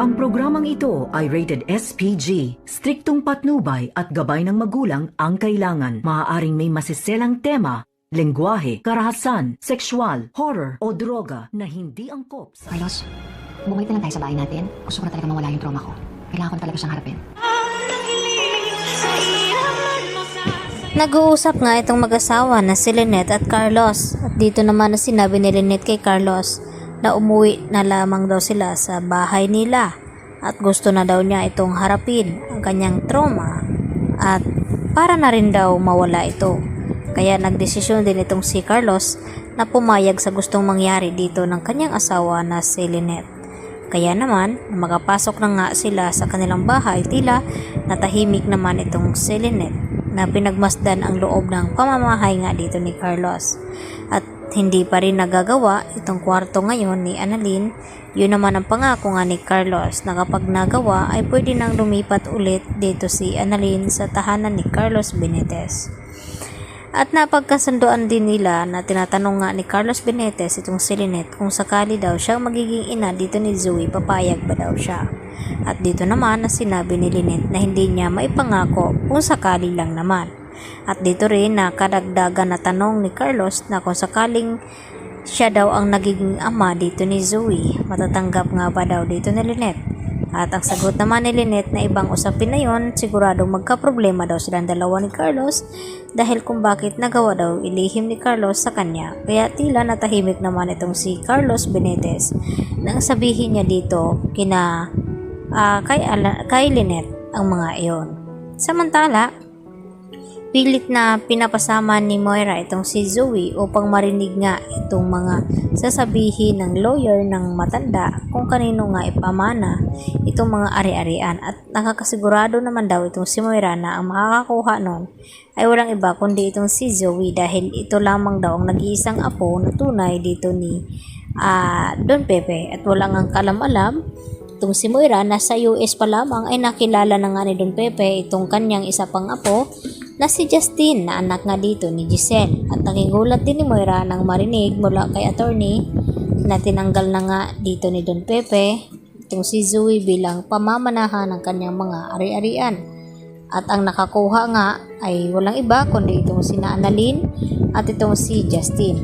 Ang programang ito ay rated SPG. Striktong patnubay at gabay ng magulang ang kailangan. Maaaring may masiselang tema, lengguwahe, karahasan, sexual, horror o droga na hindi angkop sa... Carlos, bumalik na lang tayo sa bahay natin. Gusto ko na talaga mawala yung trauma ko. Kailangan ko na talaga siyang harapin. Nag-uusap nga itong mag-asawa na si Lynette at Carlos. At dito naman na sinabi ni Lynette kay Carlos na umuwi na lamang daw sila sa bahay nila. At gusto na daw niya itong harapin ang kanyang trauma. At para na rin daw mawala ito. Kaya nagdesisyon din itong si Carlos na pumayag sa gustong mangyari dito ng kanyang asawa na si Lynette. Kaya naman, makapasok na nga sila sa kanilang bahay, tila natahimik naman itong si Lynette na pinagmasdan ang loob ng pamamahay nga dito ni Carlos. At hindi pa rin nagagawa itong kwarto ngayon ni Annalyn. Yun naman ang pangako nga ni Carlos na kapag nagawa ay pwede nang lumipat ulit dito si Annalyn sa tahanan ni Carlos Benitez. At napagkasunduan din nila na tinatanong nga ni Carlos Benitez itong si Lynette kung sakali daw siyang magiging ina dito ni Zoe, papayag ba daw siya. At dito naman na sinabi ni Lynette na hindi niya maipangako kung sakali lang naman. At dito rin na kadagdagan na tanong ni Carlos na kung sakaling siya daw ang nagiging ama dito ni Zoe, matatanggap nga ba daw dito ni Lynette. At ang sagot naman ni Lynette na ibang usapin na yon, siguradong magkaproblema daw silang dalawa ni Carlos dahil kung bakit nagawa daw ilihim ni Carlos sa kanya. Kaya tila natahimik naman itong si Carlos Benitez nang sabihin niya dito kay Lynette ang mga iyon. Samantala, pilit na pinapasama ni Moira itong si Zoe upang marinig nga itong mga sasabihin ng lawyer ng matanda kung kanino nga ipamana itong mga ari-arian. At nakakasigurado naman daw itong si Moira na ang makakakuha nun ay walang iba kundi itong si Zoe dahil ito lamang daw ang nag-iisang apo na tunay dito ni Don Pepe. At walang ang kalam-alam itong si Moira na sa US pa lamang ay nakilala na nga ni Don Pepe itong kanyang isa pang apo na si Justin na anak nga dito ni Giselle. At nakingulat din ni Moira nang marinig mula kay attorney na tinanggal na nga dito ni Don Pepe itong si Zoe bilang pamamanahan ng kanyang mga ari-arian. At ang nakakuha nga ay walang iba kundi itong si Annalyn at itong si Justin.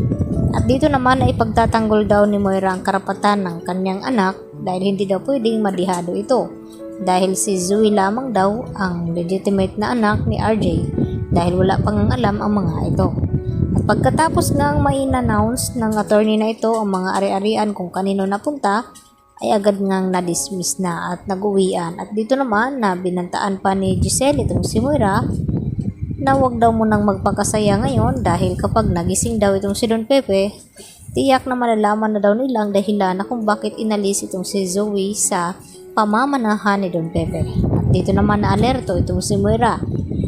At dito naman ay ipagtatanggol daw ni Moira ang karapatan ng kanyang anak dahil hindi daw pwedeng madihado ito. Dahil si Zoe lamang daw ang legitimate na anak ni RJ dahil wala pang alam ang mga ito. At pagkatapos ngang ma-announce ng attorney na ito ang mga ari-arian kung kanino napunta, ay agad ngang na-dismiss na at nag-uwian. At dito naman na binantaan pa ni Giselle itong si Moira na wag daw munang magpakasaya ngayon dahil kapag nagising daw itong si Don Pepe, tiyak na malalaman na daw nilang dahilan na kung bakit inalis itong si Zoe sa pamamanahan ni Don Pepe. At dito naman na alerto itong si Moira.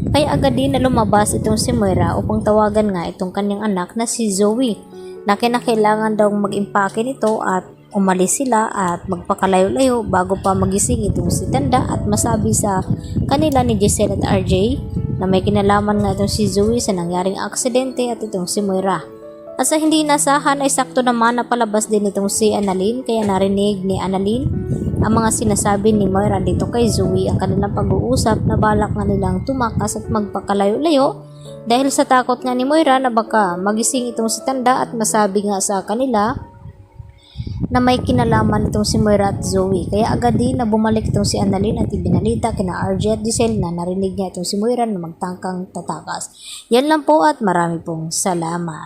Kaya agad din na lumabas itong si Moira upang tawagan nga itong kanyang anak na si Zoe na kinakailangan daw mag-impake nito at umalis sila at magpakalayo-layo bago pa magising itong si Tanda at masabi sa kanila ni Giselle at RJ na may kinalaman nga itong si Zoe sa nangyaring aksidente at itong si Moira. At sa hindi inasahan ay sakto naman na palabas din itong si Annalyn kaya narinig ni Annalyn ang mga sinasabi ni Moira dito kay Zoe ang kanilang pag-uusap na balak nga nilang tumakas at magpakalayo-layo dahil sa takot nga ni Moira na baka magising itong si Tanda at masabi nga sa kanila na may kinalaman itong si Moira at Zoe. Kaya agad din na bumalik itong si Annalyn at ibinalita kina RJ at Giselle na narinig niya itong si Moira na magtangkang tatakas. Yan lang po at marami pong salamat.